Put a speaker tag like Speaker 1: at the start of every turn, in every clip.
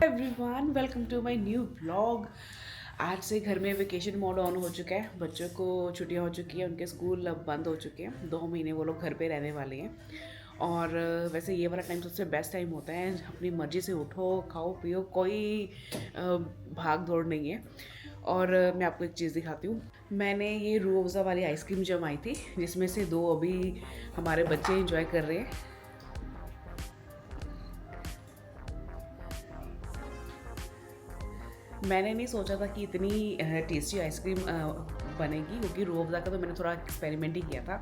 Speaker 1: Everyone, welcome to my new blog. आज से घर में वेकेशन मोड ऑन हो चुका है। बच्चों को छुट्टियां हो चुकी हैं, उनके स्कूल अब बंद हो चुके हैं। 2 महीने वो लोग घर पे रहने वाले हैं। और वैसे ये वाला टाइम सबसे बेस्ट टाइम होता है। अपनी मर्जी से उठो, खाओ पियो, कोई भाग दौड़ नहीं है। और मैं आपको एक चीज़ दिखाती हूँ। मैंने ये रूह अफ़ज़ा वाली आइसक्रीम जमाई थी, जिसमें से 2 अभी हमारे बच्चे इंजॉय कर रहे हैं। मैंने नहीं सोचा था कि इतनी टेस्टी आइसक्रीम बनेगी, क्योंकि रूह अफ़ज़ा का तो मैंने थोड़ा एक्सपेरिमेंट ही किया था,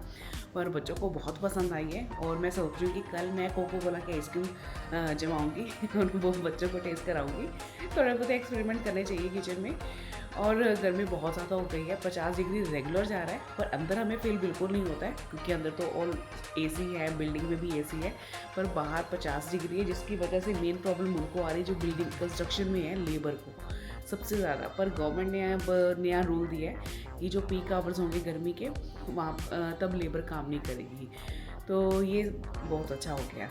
Speaker 1: पर बच्चों को बहुत पसंद आई है। और मैं सोच रही हूँ कि कल मैं कोको कोला की आइसक्रीम जमाऊँगी और वो बच्चों को टेस्ट कराऊँगी। थोड़ा बहुत एक्सपेरिमेंट करने चाहिए किचन में। और गर्मी बहुत ज़्यादा हो गई है, 50 डिग्री रेगुलर जा रहा है, पर अंदर हमें फील बिल्कुल नहीं होता है, क्योंकि अंदर तो ऑल एसी है, बिल्डिंग में भी एसी है। पर बाहर 50 डिग्री है, जिसकी वजह से मेन प्रॉब्लम उनको आ रही है जो बिल्डिंग कंस्ट्रक्शन में है, लेबर को सबसे ज़्यादा। पर गवर्नमेंट ने अब नया रूल दिया है कि जो पीक आवर्स होंगे गर्मी के, वहाँ तब लेबर काम नहीं करेगी। तो ये बहुत अच्छा हो गया।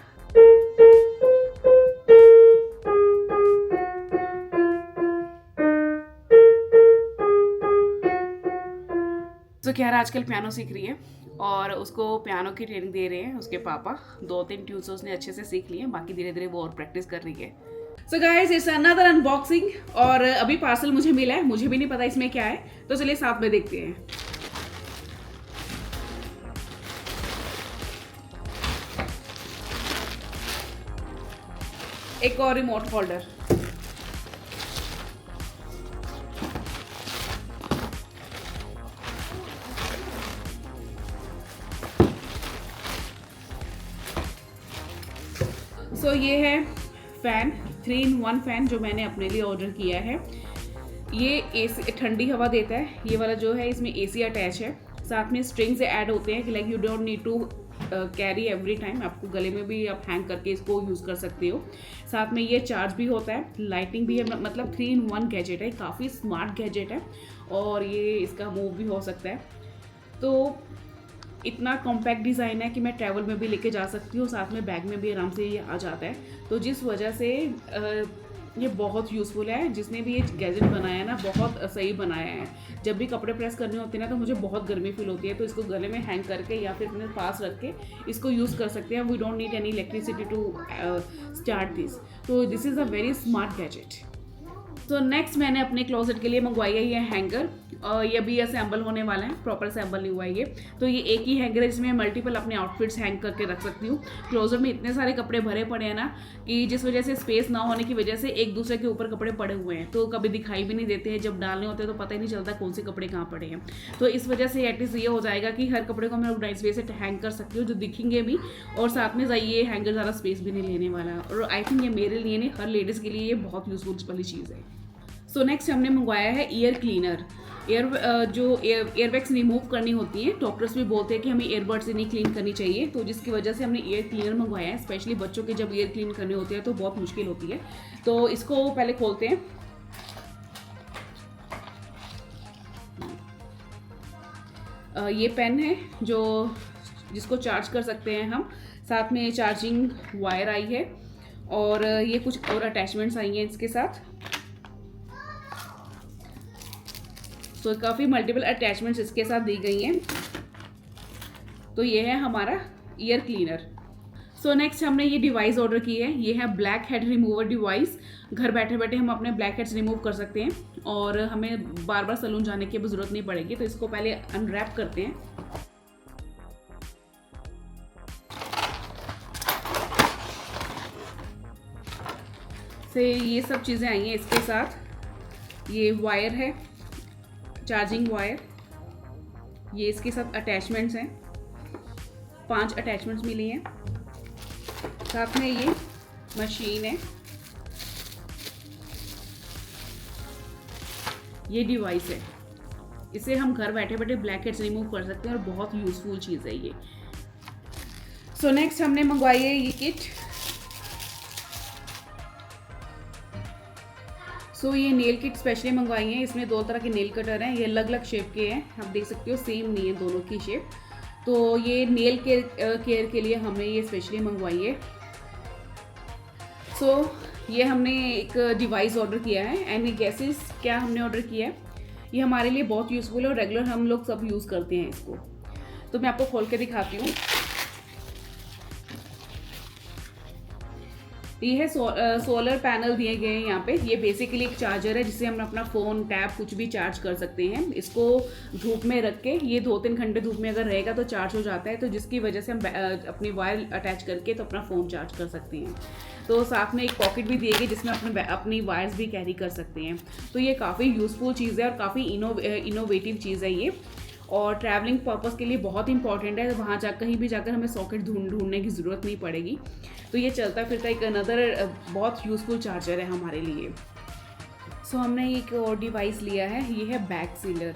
Speaker 1: तो खैर आजकल पियानो सीख रही है, और उसको पियानो की ट्रेनिंग दे रहे हैं उसके पापा। 2-3 ट्यून्स उसने अच्छे से सीख लिए, बाकी धीरे धीरे वो और प्रैक्टिस कर रही है। So guys, it's another unboxing. और अभी पार्सल मुझे मिला है, मुझे भी नहीं पता इसमें क्या है, तो चलिए साथ में देखते हैं। एक और रिमोट होल्डर। सो ये है फ़ैन, 3-in-1 फ़ैन जो मैंने अपने लिए ऑर्डर किया है। ये एसी ठंडी हवा देता है। ये वाला जो है, इसमें एसी अटैच है, साथ में स्ट्रिंग से ऐड होते हैं कि like you don't need to carry every time. आपको गले में भी आप हैंग करके इसको यूज़ कर सकते हो। साथ में ये चार्ज भी होता है, लाइटिंग भी है, मतलब 3-in-1 गैजेट है। काफ़ी स्मार्ट गैजेट है, और ये इसका मूव भी हो सकता है। तो इतना कॉम्पैक्ट डिज़ाइन है कि मैं ट्रैवल में भी लेके जा सकती हूँ, साथ में बैग में भी आराम से ये आ जाता है। तो जिस वजह से ये बहुत यूज़फुल है। जिसने भी ये गैजेट बनाया है ना, बहुत सही बनाया है। जब भी कपड़े प्रेस करने होते हैं ना, तो मुझे बहुत गर्मी फील होती है, तो इसको गले में हैंग करके या फिर अपने पास रख के इसको यूज़ कर सकते हैं। We don't need any electricity to start this. तो this is a very smart gadget. तो नेक्स्ट मैंने अपने क्लोजेट के लिए मंगवाई है ये हैंगर, और ये भी असेंबल होने वाला है, प्रॉपर असेंबल नहीं हुआ है ये। तो ये एक ही हैंगर है, जिसमें मल्टीपल अपने आउटफिट्स हैंग करके रख सकती हूँ। क्लोजेट में इतने सारे कपड़े भरे पड़े हैं ना, कि जिस वजह से स्पेस ना होने की वजह से एक दूसरे के ऊपर कपड़े पड़े हुए हैं, तो कभी दिखाई भी नहीं देते हैं। जब डालने होते हैं तो पता ही नहीं चलता कौन से कपड़े कहाँ पड़े हैं। तो इस वजह से एटलीस्ट ये हो जाएगा कि हर कपड़े को मैं ऑर्गेनाइज वे से हैंग कर सकती हूँ, जो दिखेंगे भी, और साथ में ये हैंगर ज़्यादा स्पेस भी नहीं लेने वाला। और आई थिंक ये मेरे लिए नहीं, हर लेडीज़ के लिए ये बहुत यूजफुल वाली चीज़ है। सो नेक्स्ट हमने मंगवाया है ईयर क्लीनर। जो एयरबैग्स रिमूव करनी होती हैं, डॉक्टर्स भी बोलते हैं कि हमें ईयरबड्स नहीं क्लीन करनी चाहिए, तो जिसकी वजह से हमने ईयर क्लीनर मंगवाया है। स्पेशली बच्चों के जब ईयर क्लीन करने होते हैं तो बहुत मुश्किल होती है। तो इसको पहले खोलते हैं। ये पेन है जिसको चार्ज कर सकते हैं हम। साथ में चार्जिंग वायर आई है, और ये कुछ और अटैचमेंट्स आई हैं इसके साथ। तो काफ़ी मल्टीपल अटैचमेंट्स इसके साथ दी गई हैं। तो ये है हमारा ईयर क्लीनर। सो नेक्स्ट हमने ये डिवाइस ऑर्डर की है। ये है ब्लैक हेड रिमूवर डिवाइस। घर बैठे बैठे हम अपने ब्लैक हेड्स रिमूव कर सकते हैं, और हमें बार बार सैलून जाने की भी ज़रूरत नहीं पड़ेगी। तो इसको पहले अनरैप करते हैं। से ये सब चीज़ें आई हैं इसके साथ। ये वायर है, चार्जिंग वायर। ये इसके साथ अटैचमेंट्स हैं, 5 अटैचमेंट्स मिली हैं। साथ में ये मशीन है, ये डिवाइस है। इसे हम घर बैठे बैठे ब्लैक हेड्स रिमूव कर सकते हैं, और बहुत यूजफुल चीज़ है ये। सो नेक्स्ट हमने मंगवाई है ये किट। सो ये नेल किट स्पेशली मंगवाई है। इसमें 2 तरह के नेल कटर हैं, ये अलग अलग शेप के हैं। आप देख सकते हो सेम नहीं है दोनों की शेप। तो ये नेल केयर के लिए हमने ये स्पेशली मंगवाई है। सो ये हमने एक डिवाइस ऑर्डर किया है एंड गैसेस क्या हमने ऑर्डर किया है, ये हमारे लिए बहुत यूज़फुल है और रेगुलर हम लोग सब यूज़ करते हैं इसको। तो मैं आपको खोल के दिखाती हूँ। ये है सोलर पैनल दिए गए हैं यहाँ पे। ये बेसिकली एक चार्जर है जिससे हम अपना फ़ोन, टैब कुछ भी चार्ज कर सकते हैं। इसको धूप में रख के ये 2-3 घंटे धूप में अगर रहेगा तो चार्ज हो जाता है, तो जिसकी वजह से हम अपनी वायर अटैच करके तो अपना फ़ोन चार्ज कर सकते हैं। तो साथ में एक पॉकेट भी दिए गए जिसमें अपनी वायर्स भी कैरी कर सकते हैं। तो ये काफ़ी यूज़फुल चीज़ है और काफ़ी इनोवेटिव चीज़ है ये, और ट्रैवलिंग पर्पस के लिए बहुत इंपॉर्टेंट है। वहाँ कहीं भी जाकर हमें सॉकेट ढूंढने की ज़रूरत नहीं पड़ेगी। तो ये चलता फिरता एक अनदर बहुत यूज़फुल चार्जर है हमारे लिए। सो हमने एक और डिवाइस लिया है, ये है बैग सीलर।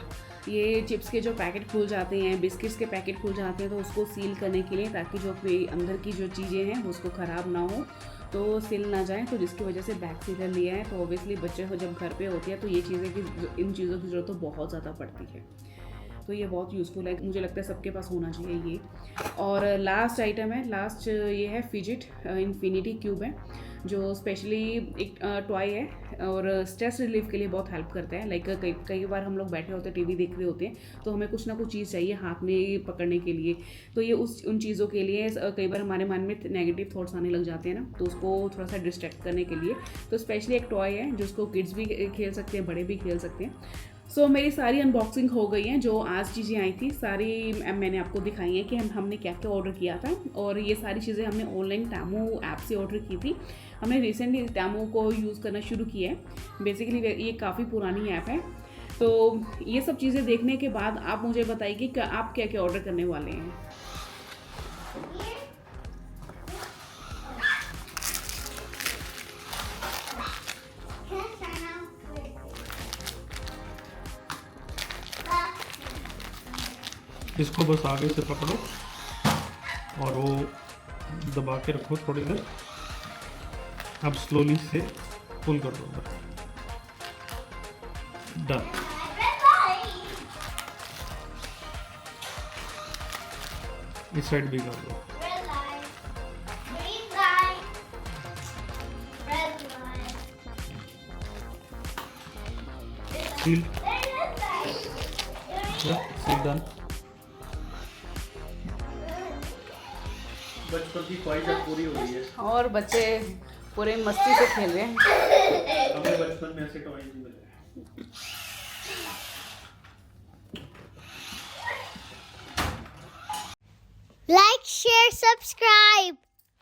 Speaker 1: ये चिप्स के जो पैकेट खुल जाते हैं, बिस्किट्स के पैकेट खुल जाते हैं, तो उसको सील करने के लिए, ताकि जो अंदर की जो चीज़ें हैं वो उसको ख़राब ना हो, तो सिल ना जाए, तो जिसकी वजह से बैग सीलर लिया है। तो ऑब्वियसली बच्चे जब घर पे होते हैं तो ये चीज़ें की इन चीज़ों की ज़रूरत तो बहुत ज़्यादा पड़ती है। तो ये बहुत यूज़फुल है, मुझे लगता है सबके पास होना चाहिए ये। और लास्ट आइटम है, लास्ट ये है फिजिट इन्फिनिटी क्यूब है, जो स्पेशली एक टॉय है और स्ट्रेस रिलीफ के लिए बहुत हेल्प करता है। लाइक कई बार हम लोग बैठे होते हैं, टीवी देख रहे होते हैं, तो हमें कुछ ना कुछ चीज़ चाहिए हाथ में पकड़ने के लिए। तो ये उन चीज़ों के लिए, कई बार हमारे मन में नेगेटिव थॉट्स आने लग जाते हैं ना, तो उसको थोड़ा सा डिस्ट्रैक्ट करने के लिए तो स्पेशली एक टॉय है जिसको किड्स भी खेल सकते हैं, बड़े भी खेल सकते हैं। सो मेरी सारी अनबॉक्सिंग हो गई हैं। जो आज चीज़ें आई थी सारी मैंने आपको दिखाई हैं कि हमने क्या क्या ऑर्डर किया था, और ये सारी चीज़ें हमने ऑनलाइन टैमो ऐप से ऑर्डर की थी। हमने रिसेंटली टैमो को यूज़ करना शुरू किया है। बेसिकली ये काफ़ी पुरानी ऐप है। तो ये सब चीज़ें देखने के बाद आप मुझे बताइए कि आप क्या क्या ऑर्डर करने वाले हैं।
Speaker 2: इसको बस आगे से पकड़ो और वो दबा के रखो थोड़ी देर। अब स्लोली से पुल कर दो अंदर। डन। इस साइड भी कर दो। Seal done. बचपन की ख्वाहिश पूरी हो गई है
Speaker 1: और बच्चे पूरे मस्ती से खेल रहे हैं।
Speaker 2: हमें बचपन में ऐसे टॉय नहीं मिले।
Speaker 3: Like, share, subscribe.